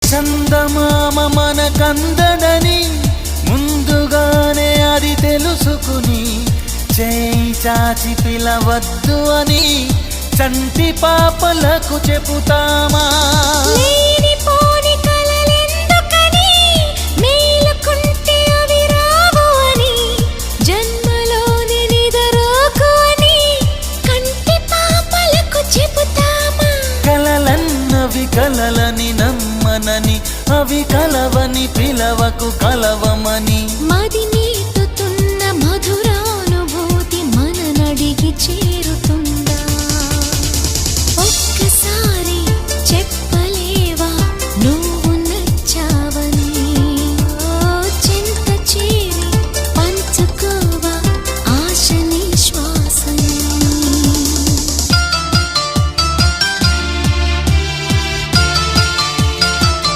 చందమామ మనకందడని ముందుగానే అది తెలుసుకుని చేయి చాచి పిలవద్దు అని చంటి పాపలకు చెబుతామా? లేనిపోని కలలెందుకని మేలుకుంటే అవి రావు అని జన్మలోని నిదరోకు అని కంటి పాపలకు చెబుతామా? కలలన్నవి కలలని నమ్మనని అవి కలవని పిలవకు కలవమని మది నీటుతున్న మధురానుభూతి మననడిగి చేరుతుంది.